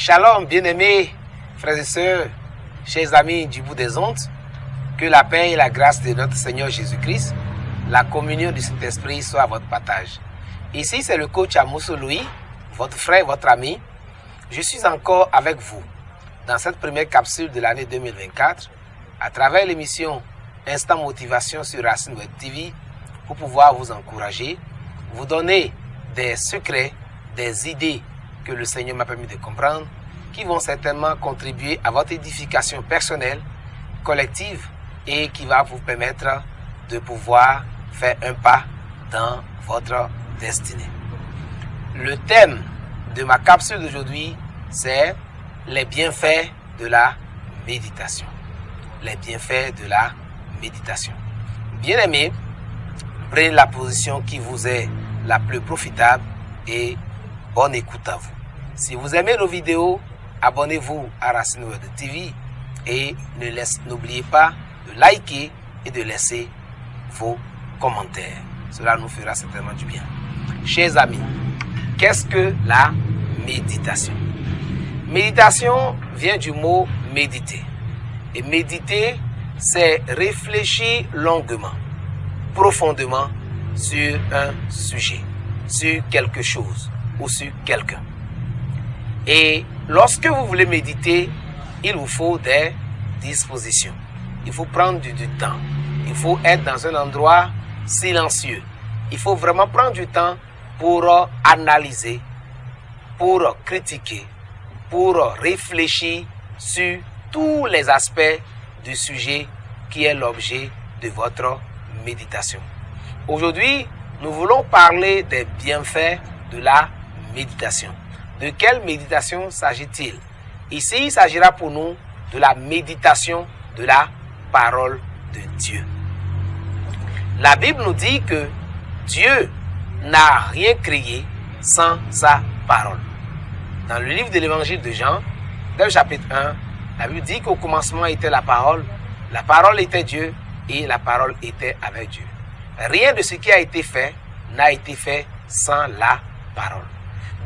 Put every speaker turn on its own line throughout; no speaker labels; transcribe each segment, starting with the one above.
Shalom, bien-aimés, frères et sœurs, chers amis du bout des ondes, que la paix et la grâce de notre Seigneur Jésus-Christ, la communion du Saint-Esprit soit à votre partage. Ici, c'est le coach Amoussou Louis, votre frère, votre ami. Je suis encore avec vous dans cette première capsule de l'année 2024 à travers l'émission Instant Motivation sur Racine Web TV pour pouvoir vous encourager, vous donner des secrets, des idées que le Seigneur m'a permis de comprendre qui vont certainement contribuer à votre édification personnelle, collective et qui va vous permettre de pouvoir faire un pas dans votre destinée. Le thème de ma capsule d'aujourd'hui, c'est les bienfaits de la méditation. Les bienfaits de la méditation. Bien-aimés, prenez la position qui vous est la plus profitable et bonne écoute à vous. Si vous aimez nos vidéos, abonnez-vous à Racine Web TV et n'oubliez pas de liker et de laisser vos commentaires. Cela nous fera certainement du bien. Chers amis, qu'est-ce que la méditation? Méditation vient du mot méditer. Et méditer, c'est réfléchir longuement, profondément sur un sujet, sur quelque chose ou sur quelqu'un. Et lorsque vous voulez méditer, il vous faut des dispositions. Il faut prendre du temps. Il faut être dans un endroit silencieux. Il faut vraiment prendre du temps pour analyser, pour critiquer, pour réfléchir sur tous les aspects du sujet qui est l'objet de votre méditation. Aujourd'hui, nous voulons parler des bienfaits de la méditation. De quelle méditation s'agit-il? Ici, il s'agira pour nous de la méditation de la parole de Dieu. La Bible nous dit que Dieu n'a rien créé sans sa parole. Dans le livre de l'évangile de Jean, dans le chapitre 1, la Bible dit qu'au commencement était la parole était Dieu et la parole était avec Dieu. Rien de ce qui a été fait n'a été fait sans la parole.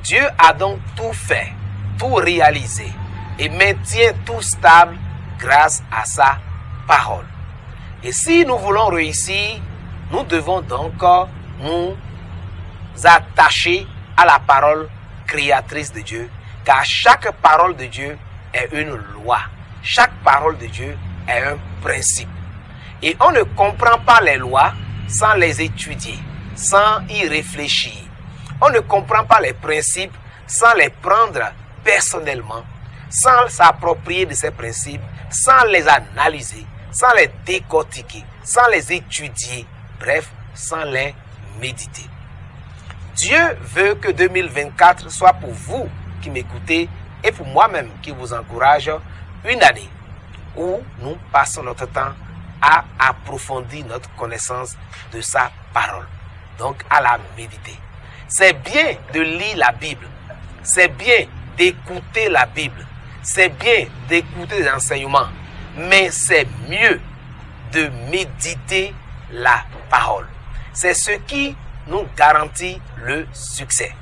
Dieu a donc tout fait, tout réalisé et maintient tout stable grâce à sa parole. Et si nous voulons réussir, nous devons donc nous attacher à la parole créatrice de Dieu, car chaque parole de Dieu est une loi. Chaque parole de Dieu est un principe. Et on ne comprend pas les lois sans les étudier, sans y réfléchir. On ne comprend pas les principes sans les prendre personnellement, sans s'approprier de ces principes, sans les analyser, sans les décortiquer, sans les étudier, bref, sans les méditer. Dieu veut que 2024 soit pour vous qui m'écoutez et pour moi-même qui vous encourage une année où nous passons notre temps à approfondir notre connaissance de sa parole, donc à la méditer. C'est bien de lire la Bible, c'est bien d'écouter la Bible, c'est bien d'écouter les enseignements, mais c'est mieux de méditer la parole. C'est ce qui nous garantit le succès.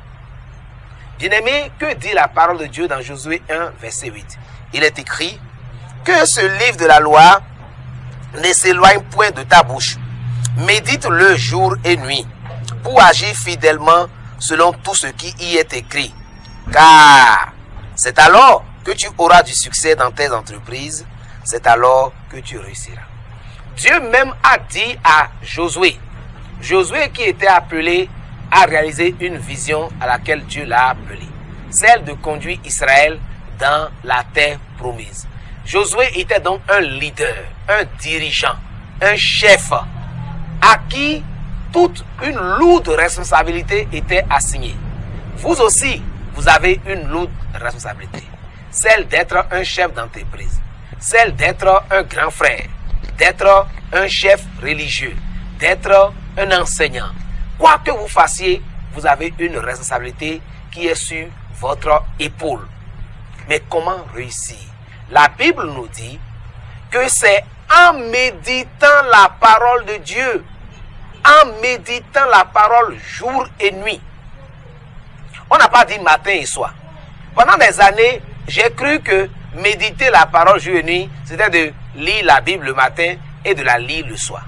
Bien-aimés, que dit la parole de Dieu dans Josué 1, verset 8? Il est écrit que ce livre de la loi ne s'éloigne point de ta bouche. Médite-le jour et nuit pour agir fidèlement selon tout ce qui y est écrit. Car c'est alors que tu auras du succès dans tes entreprises, c'est alors que tu réussiras. Dieu même a dit à Josué qui était appelé à réaliser une vision à laquelle Dieu l'a appelé, celle de conduire Israël dans la terre promise. Josué était donc un leader, un dirigeant, un chef à qui toute une lourde responsabilité était assignée. Vous aussi, vous avez une lourde responsabilité, celle d'être un chef d'entreprise, celle d'être un grand frère, d'être un chef religieux, d'être un enseignant. Quoi que vous fassiez, vous avez une responsabilité qui est sur votre épaule. Mais comment réussir? La Bible nous dit que c'est en méditant la parole de Dieu, en méditant la parole jour et nuit. On n'a pas dit matin et soir. Pendant des années, j'ai cru que méditer la parole jour et nuit, c'était de lire la Bible le matin et de la lire le soir.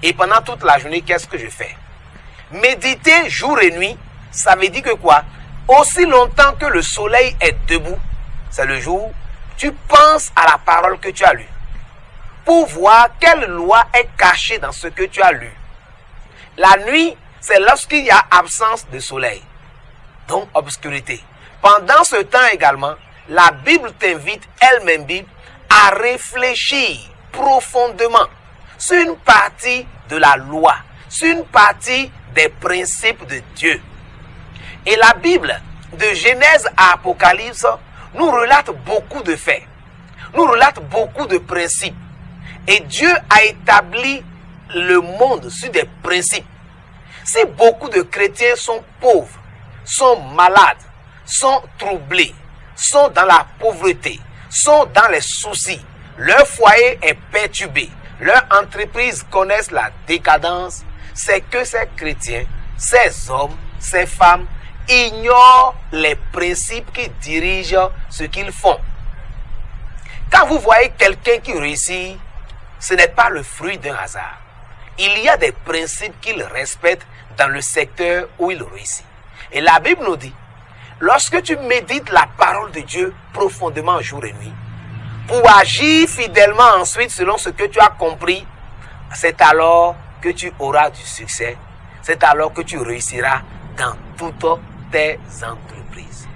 Et pendant toute la journée, qu'est-ce que je fais? Méditer jour et nuit, ça veut dire que quoi? Aussi longtemps que le soleil est debout, c'est le jour, tu penses à la parole que tu as lue, pour voir quelle loi est cachée dans ce que tu as lu. La nuit, c'est lorsqu'il y a absence de soleil, donc obscurité. Pendant ce temps également, la Bible t'invite, elle-même Bible, à réfléchir profondément sur une partie de la loi, sur une partie des principes de Dieu. Et la Bible, de Genèse à Apocalypse, nous relate beaucoup de faits, nous relate beaucoup de principes. Et Dieu a établi le monde sur des principes. Si beaucoup de chrétiens sont pauvres, sont malades, sont troublés, sont dans la pauvreté, sont dans les soucis, leur foyer est perturbé, leur entreprise connaissent la décadence, c'est que ces chrétiens, ces hommes, ces femmes ignorent les principes qui dirigent ce qu'ils font. Quand vous voyez quelqu'un qui réussit, ce n'est pas le fruit d'un hasard. Il y a des principes qu'il respecte dans le secteur où il réussit. Et la Bible nous dit, lorsque tu médites la parole de Dieu profondément jour et nuit, pour agir fidèlement ensuite selon ce que tu as compris, c'est alors que tu auras du succès. C'est alors que tu réussiras dans toutes tes entreprises.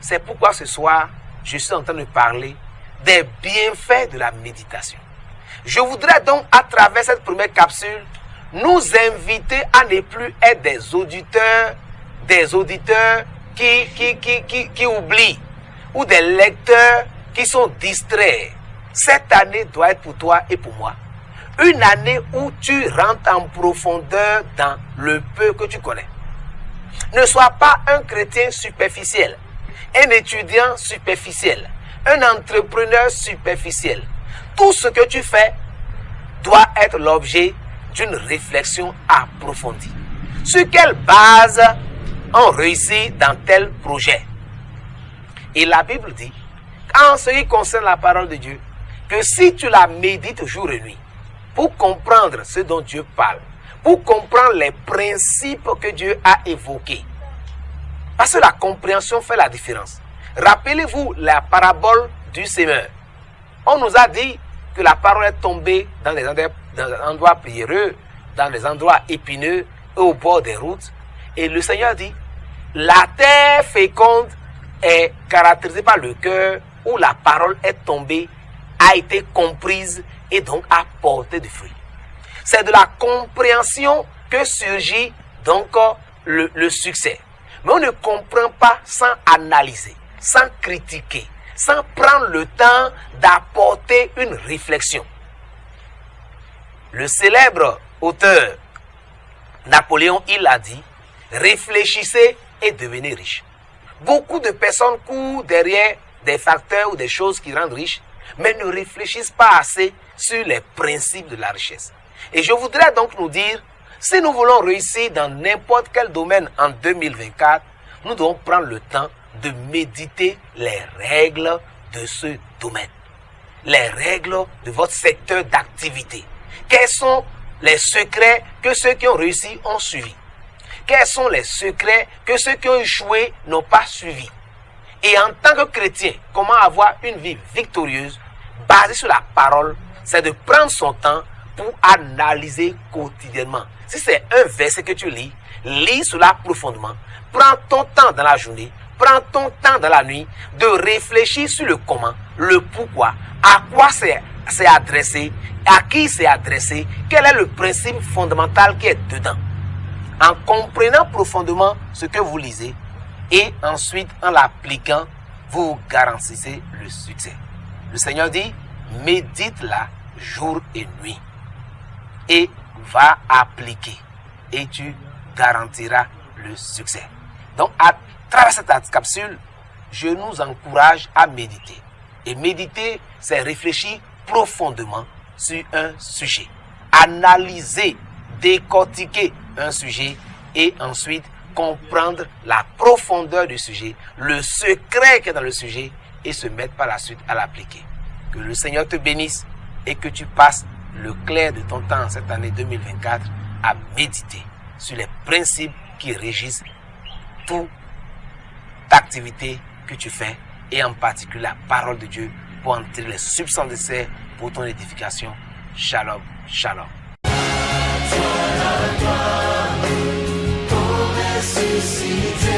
C'est pourquoi ce soir, je suis en train de parler des bienfaits de la méditation. Je voudrais donc, à travers cette première capsule, nous inviter à ne plus être des auditeurs qui oublient, ou des lecteurs qui sont distraits. Cette année doit être pour toi et pour moi une année où tu rentres en profondeur dans le peu que tu connais. Ne sois pas un chrétien superficiel, un étudiant superficiel, un entrepreneur superficiel. Tout ce que tu fais doit être l'objet d'une réflexion approfondie. Sur quelle base on réussit dans tel projet? Et la Bible dit, en ce qui concerne la parole de Dieu, que si tu la médites jour et nuit, pour comprendre ce dont Dieu parle, pour comprendre les principes que Dieu a évoqués, parce que la compréhension fait la différence. Rappelez-vous la parabole du semeur. On nous a dit que la parole est tombée dans les endroits pierreux, dans les endroits épineux et au bord des routes. Et le Seigneur dit, la terre féconde est caractérisée par le cœur où la parole est tombée, a été comprise et donc a porté du fruit. C'est de la compréhension que surgit donc le succès. Mais on ne comprend pas sans analyser, sans critiquer, sans prendre le temps d'apporter une réflexion. Le célèbre auteur Napoléon, il a dit, réfléchissez et devenez riche. Beaucoup de personnes courent derrière des facteurs ou des choses qui rendent riches, mais ne réfléchissent pas assez sur les principes de la richesse. Et je voudrais donc nous dire, si nous voulons réussir dans n'importe quel domaine en 2024, nous devons prendre le temps de méditer les règles de ce domaine, les règles de votre secteur d'activité. Quels sont les secrets que ceux qui ont réussi ont suivis? Quels sont les secrets que ceux qui ont échoué n'ont pas suivis? Et en tant que chrétien, comment avoir une vie victorieuse basée sur la parole? C'est de prendre son temps pour analyser quotidiennement. Si c'est un verset que tu lis, lis cela profondément. Prends ton temps dans la journée, prends ton temps dans la nuit de réfléchir sur le comment, le pourquoi, à quoi c'est adressé, à qui c'est adressé, quel est le principe fondamental qui est dedans. En comprenant profondément ce que vous lisez et ensuite en l'appliquant, vous garantissez le succès. Le Seigneur dit, médite-la jour et nuit et va appliquer et tu garantiras le succès. Donc, à travers cette capsule, je nous encourage à méditer. Et méditer, c'est réfléchir profondément sur un sujet. Analyser, décortiquer un sujet et ensuite comprendre la profondeur du sujet, le secret qui est dans le sujet et se mettre par la suite à l'appliquer. Que le Seigneur te bénisse et que tu passes le clair de ton temps cette année 2024 à méditer sur les principes qui régissent toute activité que tu fais et en particulier la parole de Dieu pour en tirer les substances nécessaires pour ton édification. Shalom, shalom. Ressuscité.